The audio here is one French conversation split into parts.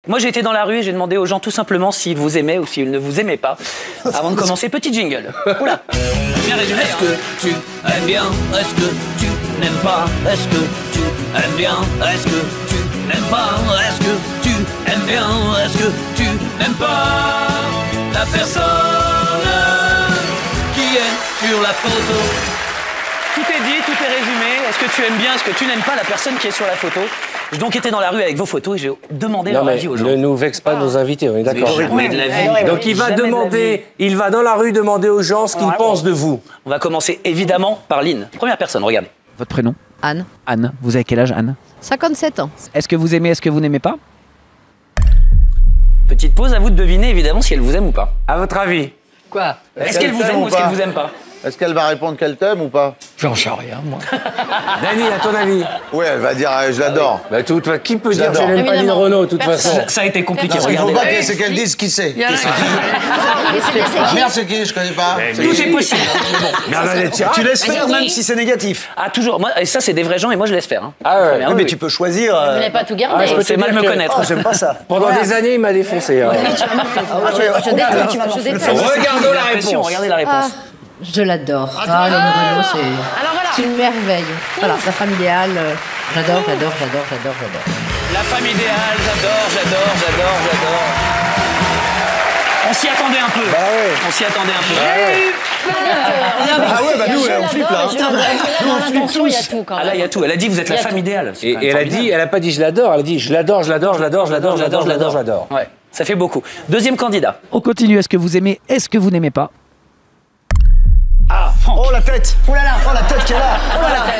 Moi, j'ai été dans la rue et j'ai demandé aux gens tout simplement s'ils vous aimaient ou s'ils ne vous aimaient pas. Avant de commencer, petit jingle. Oula. Bien résumé. Est-ce que tu aimes bien? Est-ce que tu n'aimes pas? Est-ce que tu aimes bien? Est-ce que tu n'aimes pas? Est-ce que tu aimes bien? Est-ce que tu n'aimes pas la personne qui est sur la photo? Tout est dit, tout est résumé. Est-ce que tu aimes bien, est-ce que tu n'aimes pas la personne qui est sur la photo? J'ai donc été dans la rue avec vos photos et j'ai demandé leur avis aux gens. Ne nous vexe pas nos invités, on est d'accord. Jamais de la vie. Donc il va demander, il va dans la rue demander aux gens ce qu'ils pensent de vous. On va commencer évidemment par Lynn. Première personne, regardez. Votre prénom? Anne. Anne. Vous avez quel âge, Anne? 57 ans. Est-ce que vous aimez, est-ce que vous n'aimez pas? Petite pause, à vous de deviner évidemment si elle vous aime ou pas. À votre avis? Quoi? Est-ce qu'elle vous aime ou est-ce qu'elle vous aime pas? Est-ce qu'elle va répondre qu'elle t'aime ou pas? J'en sais rien, moi. Dany, à ton avis? Oui, elle va dire je l'adore. Bah, qui peut dire que J'adore. je n'aime pas Lynn Renaud, de toute façon? Ça a été compliqué, Il faut regardez. pas c'est qu'elle dise qui c'est. Merde, c'est qui? Je connais pas. Tout est possible. Tu laisses faire même si c'est négatif. Ah, toujours. Moi, et ça, c'est des vrais gens et moi, je laisse faire. Hein. Ah ouais. Oui, mais tu peux choisir. Vous n'avez pas tout gardé. C'est mal me connaître. J'aime pas ça. Pendant des années, il m'a défoncé. Hein. Je déteste, tu vas m'en faire. Regardons la réponse. Regardez la réponse. Je l'adore. Lynn Renaud, c'est une merveille. Voilà, la femme idéale. J'adore. La femme idéale, j'adore. On s'y attendait un peu. On s'y attendait un peu. Ah ouais, bah nous, on flippe là. Dans l'intention, il y a tout quand Ah là, même. il y a tout. Elle a dit vous êtes la femme idéale. Et elle a dit, elle a pas dit je l'adore, elle a dit je l'adore. Ouais, ça fait beaucoup. Deuxième candidat. On continue. Est-ce que vous aimez, est-ce que vous n'aimez pas? Ah, Franck. Oh la tête. Oh là là. Oh la tête qu'elle a.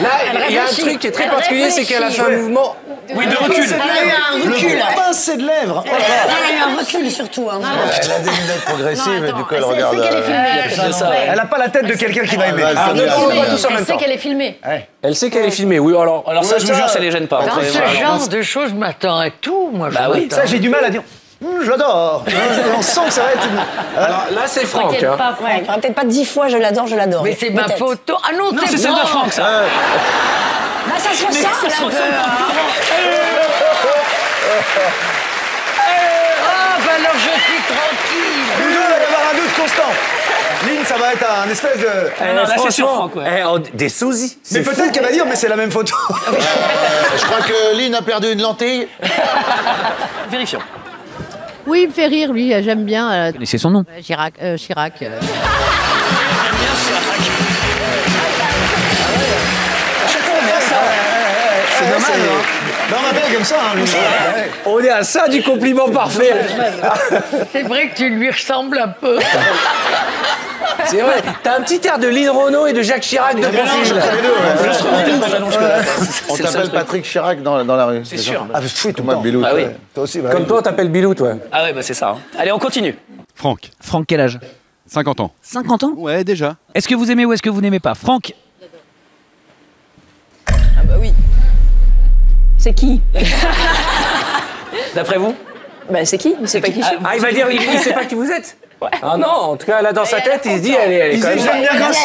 Là, il y a un truc qui est très particulier, c'est qu'elle a fait un mouvement. Oui, de recul. Elle a eu un recul. Pincée de lèvres. Oh là là. Elle a eu un recul surtout. Hein. Elle a des lunettes progressives et du coup elle C'est regarde. qu'elle est filmée. ça. Elle a pas la tête de quelqu'un qui va aimer. Ah, ne parlons pas tous en même Elle sait temps. qu'elle est filmée. Elle sait qu'elle est filmée, oui, alors. Alors ça, je vous jure, ça les gêne pas. Dans ce genre de choses, je m'attends à tout, moi. Bah oui. Ça, j'ai du mal à dire. Je l'adore. On sent que ça va être. Alors là, c'est Franck. T'inquiète Hein. pas, Franck. Il faudra peut-être pas 10 fois je l'adore. Mais c'est ma Peut-être. photo. Ah non, Non, c'est celle de Franck, ça. Bah ça se ressent ça se un peu. ressemble Ah, bah alors je suis tranquille. Nous deux, il va y avoir un doute constant. Lynn, ça va être un espèce de. Non, là, c'est sur Franck, ouais. Des sosies. Mais peut-être qu'elle va dire, mais c'est la même photo. Je crois que Lynn a perdu une lentille. Vérifions. Oui, il me fait rire, lui. J'aime bien. Vous connaissez son nom? Chirac. C'est normal, hein. Ben, on m'appelle comme ça, hein, Lynn. On est à ça du compliment parfait. C'est vrai que tu lui ressembles un peu. C'est vrai. T'as un petit air de Lynn Renaud et de Jacques Chirac de profil. Juste remonter le pantalon jusque-là. On C'est le seul t'appelle truc. Patrick Chirac dans la rue. C'est sûr. Ah, fou, tout le Moi, temps. Bilou. Ah oui. Toi aussi, bah Comme oui. toi, on t'appelle Bilou, toi. Ah ouais, bah c'est ça. Hein. Allez, on continue. Franck, Franck, quel âge? 50 ans. 50 ans? Ouais, déjà. Est-ce que vous aimez ou est-ce que vous n'aimez pas? Franck? Ah bah oui. C'est qui? D'après vous? Bah c'est qui? C'est pas qui. Ah, il va dire, il sait pas qui vous êtes. Ah non, en tout cas, là, dans sa tête, il se dit, elle est Il se quand dit, je même... l'aime bien comme ça.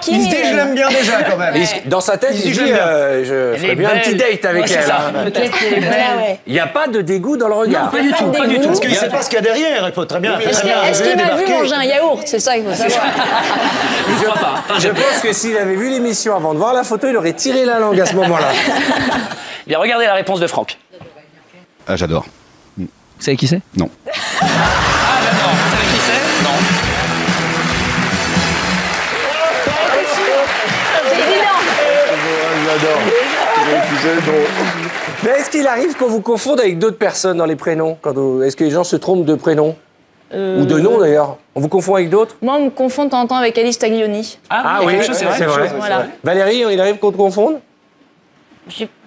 Il se dit, je l'aime bien déjà, quand même. Dans sa tête, il se dit, je ferais bien un petit date avec Ouais, c'est elle. ça. hein. Peut-être. Voilà, ouais. Il n'y a pas de dégoût dans le regard. Pas du tout, pas du tout. Parce qu'il sait pas ce qu'il y a derrière. Il peut très bien. Est-ce qu'il m'a vu manger un yaourt? C'est ça qu'il faut savoir. Je crois pas. Je pense que s'il avait vu l'émission avant de voir la photo, il aurait tiré la langue à ce moment-là. Bien, regardez la réponse de Franck. Ah, j'adore. Vous savez qui c'est? Non. Ah bah non, vous savez qui c'est? Non. Mais est-ce qu'il arrive qu'on vous confonde avec d'autres personnes dans les prénoms Est-ce que les gens se trompent de prénoms Ou de noms d'ailleurs? On vous confond avec d'autres? Moi, on me confond de temps en temps avec Alice Taglioni. Ah oui, quelque chose, c'est vrai. Voilà. Valérie, il arrive qu'on te confonde?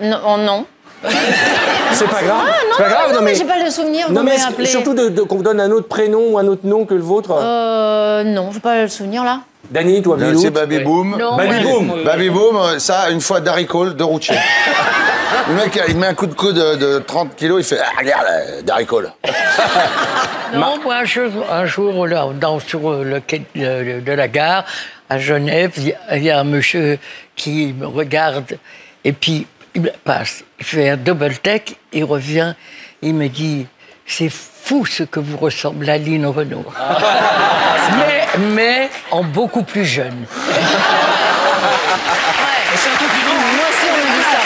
Non, non. C'est pas grave. Ah, C'est pas grave, non, mais j'ai pas le souvenir. Non, vous mais m'avez appelé. surtout qu'on vous donne un autre prénom ou un autre nom que le vôtre. Non, j'ai pas le souvenir là. Dany, toi, Bilou. C'est Baby Boom. Non. Baby Boom. Baby Boom, ça, une fois Darry Cole, de routier. Le mec, il met un coup de coude de 30 kilos, il fait ah, regarde, Darry Cole. Non, moi, un jour, là, sur le quai de la gare, à Genève, il y a un monsieur qui me regarde et puis il me passe. Il fait un double take, il revient, il me dit c'est fou ce que vous ressemblez à Lynn Renaud. mais en beaucoup plus jeune. C'est un compliment. Moi aussi, on me dit ça.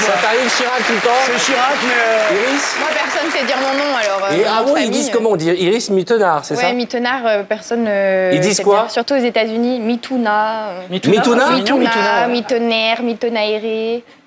Ça t'arrive Chirac tout le temps? C'est Chirac, mais... Iris? Moi, personne ne sait dire mon nom, alors... Et dans ah notre bon, ils famille, disent comment on dit? Iris Mittenard, c'est ça? Ouais, Mittenard, personne... Ils disent sait quoi? dire. Surtout aux États-Unis, Mitouna. Mituna? Mittenaire, Mittenaire.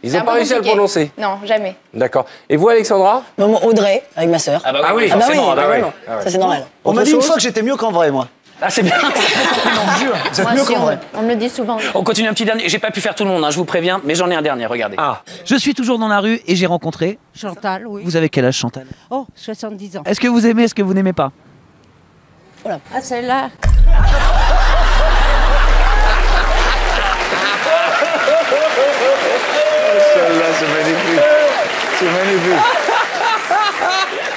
Ils n'ont pas réussi à le prononcer? Non, jamais. D'accord. Et vous, Alexandra? Maman Audrey, avec ma sœur. Ah bah oui, Ah bah oui, forcément. Ah bah oui. ça c'est normal. On m'a dit une fois que j'étais mieux qu'en vrai, moi. Ah, c'est bien. Vous êtes Moi mieux aussi, qu'en vrai. on me le dit souvent. On continue un petit dernier. J'ai pas pu faire tout le monde, hein, je vous préviens, mais j'en ai un dernier, regardez. Ah. Je suis toujours dans la rue et j'ai rencontré... Chantal, oui. Vous avez quel âge, Chantal? Oh, 70 ans. Est-ce que vous aimez, est-ce que vous n'aimez pas? Ah, celle-là. Celle-là, c'est magnifique. C'est magnifique.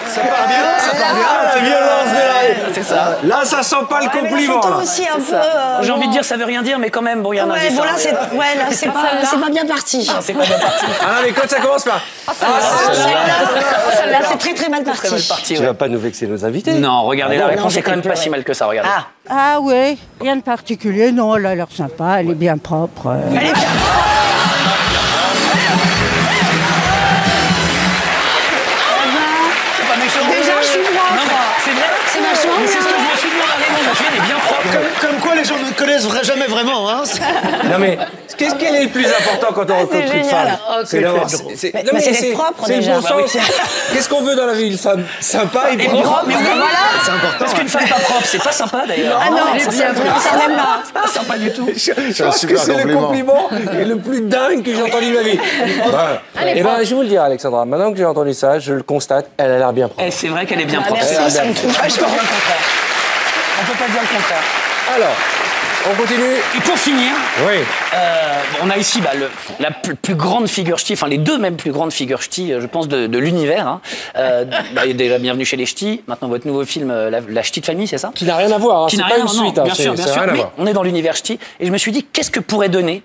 Ça part bien, ça part bien. La violence de la rue. C'est ça. Là, ça sent pas le compliment. Toi Là. aussi un peu. J'ai envie de dire, ça veut rien dire, mais quand même, bon, il y a un Ouais, indice. bon hein, là mais, c'est là c'est pas bien parti. c'est pas bien parti. Ah non, mais quand ça commence par... Celle-là c'est très mal Très mal parti. parti, Tu ouais. vas pas nous vexer nos invités? Non, regardez, Ah la bon, réponse non, est quand même j'ai pas fait si mal que ça, regardez. Ah, Ah oui, rien de particulier. Non, elle a l'air sympa, elle est bien propre. C'est pas méchant. Déjà, je suis propre. Non, c'est vrai. C'est vachement Mais c'est ce que bien. je me suis dit en arrivant. Je me suis dit, elle est bien propre. Comme quoi les gens ne connaissent jamais vraiment, hein. Non mais, qu'est-ce qui est le plus important quand on rencontre une génial. femme? Oh, C'est que d'avoir... c'est drôle. Mais c'est d'être propre, c'est déjà. le bon Bah oui. sens. Qu'est-ce qu'on veut dans la vie? Une femme sympa et Et propre. propre, mais oui, C'est important. Parce qu'une femme pas propre, c'est pas sympa d'ailleurs. Ah non, c'est ça même pas. pas sympa du tout. Je un pense que super c'est le compliment. compliment le plus dingue que j'ai entendu de ma vie. Allez, Et ben, je vais vous le dire, Alexandra, maintenant que j'ai entendu ça, je le constate, elle a l'air bien propre. Eh, c'est vrai qu'elle est bien propre. Merci, Elle a ça l'air me bien. touche. Ah, je peux pas dire le contraire. On peut pas dire le contraire. Alors, on continue. Et pour finir, Oui. on a ici la plus grande figure ch'ti, enfin les deux même plus grandes figures ch'ti, je pense, de l'univers. Hein. Déjà, bienvenue chez les ch'tis. Maintenant, votre nouveau film, la ch'ti de famille, c'est ça? Qui n'a rien à voir, hein. Qui C'est n'a pas rien une à voir, suite. non, hein. bien sûr, C'est bien sûr. rien à Mais voir. on est dans l'univers ch'ti. Et je me suis dit, qu'est-ce que pourraient donner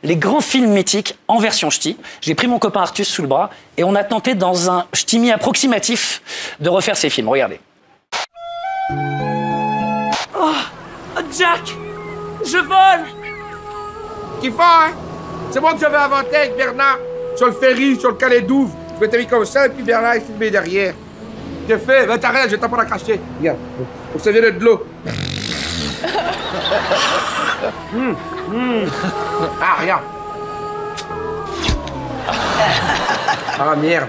les grands films mythiques en version ch'ti? J'ai pris mon copain Artus sous le bras et on a tenté, dans un ch'timi approximatif, de refaire ces films. Regardez. Oh, Jack, je vole. Qu'il faut, hein? C'est moi que j'avais inventé avec Bernard sur le ferry, sur le Calais d'Ouvre. Je m'étais mis comme ça, et puis Bernard il s'est mis derrière. J'ai fait, ben t'arrêtes, je vais t'apprendre à cracher. Regarde, pour se virer de l'eau. Ah, regarde. Ah, merde.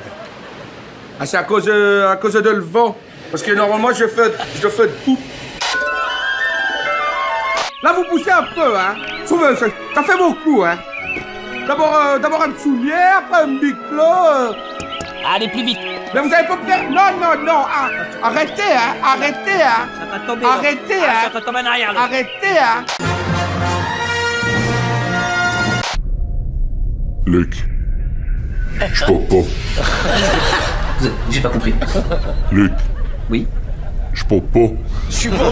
Ah, c'est à cause de le vent. Parce que normalement, je fais debout. Là, vous poussez un peu, hein. Souvent, ça fait beaucoup, hein. D'abord un soulier, après un biclo. Allez, plus vite. Mais vous allez pas me faire... Non. Ah, arrêtez, hein. Arrêtez, hein. Ça va tomber. Arrêtez, hein. Ça va tomber en arrière, là. Arrêtez, hein. Luc, je peux pas. J'ai pas compris. Luc, Oui. je peux pas. Je suis pas.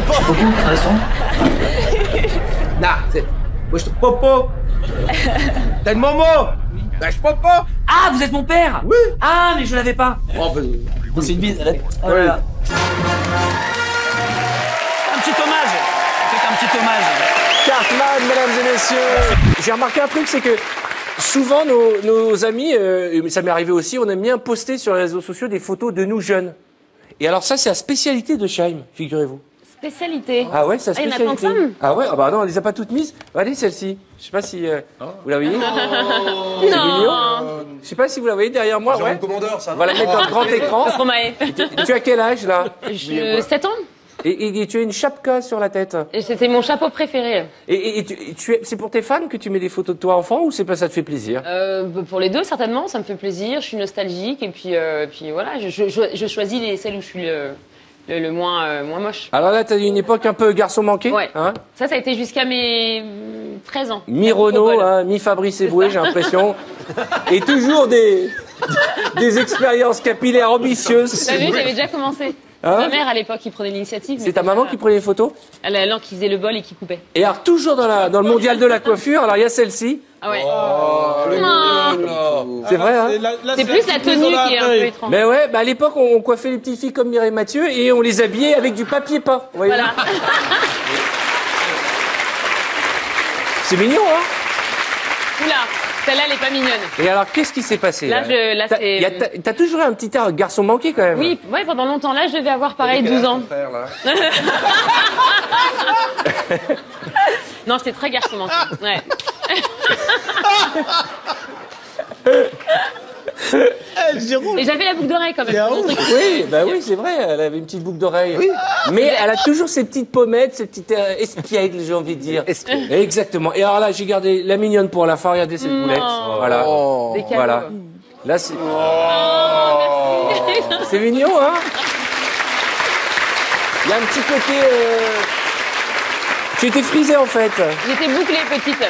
Non, c'est... Moi, je te popo. T'as une momo. Ben, je popo. Ah, vous êtes mon père? Oui. Ah, mais je l'avais pas. Oh, ben... C'est une bise. Oh là là. Un petit hommage. Faites un petit hommage. Cartman, mesdames et messieurs. J'ai remarqué un truc, c'est que souvent nos amis, ça m'est arrivé aussi, on aime bien poster sur les réseaux sociaux des photos de nous jeunes. Et alors ça, c'est la spécialité de Scheim, figurez-vous. Spécialité. Ah ouais, c'est la Ah, il y en a spécialité. plein de femmes. Ah ouais, ah bah non, on les a pas toutes mises. Regardez celle-ci. Je sais pas si vous la voyez. C'est mignon. Je sais pas si vous la voyez derrière moi. Ouais. Commandeur, ça. On va la mettre dans le grand écran. Stromae. Tu as quel âge là? 7 ans. Et tu as une chapka sur la tête. C'était mon chapeau préféré. Et c'est pour tes fans que tu mets des photos de toi enfant ou c'est pas ça te fait plaisir? Pour les deux, certainement, ça me fait plaisir. Je suis nostalgique et puis voilà, je choisis celles où je suis le moins moche. Alors là, t'as eu une époque un peu garçon manqué. Ouais. Hein, Ça a été jusqu'à mes 13 ans. mi-Renault, hein, mi-Fabrice Eboué, j'ai l'impression. Et toujours des expériences capillaires ambitieuses. Vous savez, j'avais déjà commencé. Hein? Ma mère, à l'époque, qui prenait l'initiative. C'est ta maman qui prenait les photos? Elle qui faisait le bol et qui coupait. Et alors, toujours dans le mondial de la coiffure, alors il y a celle-ci. Ah ouais. C'est vrai, hein? C'est plus la tenue qui est un peu étrange. Mais ouais, bah à l'époque, on coiffait les petites filles comme Mireille Mathieu et on les habillait avec du papier peint. Vous voyez. Voilà. C'est mignon, hein? Oula, celle-là, elle est pas mignonne. Et alors, qu'est-ce qui s'est passé? Là, c'est... T'as toujours un petit air garçon manqué, quand même. Oui, ouais, pendant longtemps. Là, je devais avoir pareil 12 ans. Non, j'étais très garçon manqué. Ouais. Et j'avais la boucle d'oreille quand même. Oui, bah oui, c'est vrai, elle avait une petite boucle d'oreille. Oui. Mais elle a toujours ces petites pommettes, ces petites espiègles, j'ai envie de dire. Exactement. Et alors là, j'ai gardé la mignonne pour la fin, regardez cette boulette. Voilà. Voilà. Là, c'est... C'est mignon, hein? Il y a un petit côté... Tu étais frisée, en fait. J'étais bouclée petite.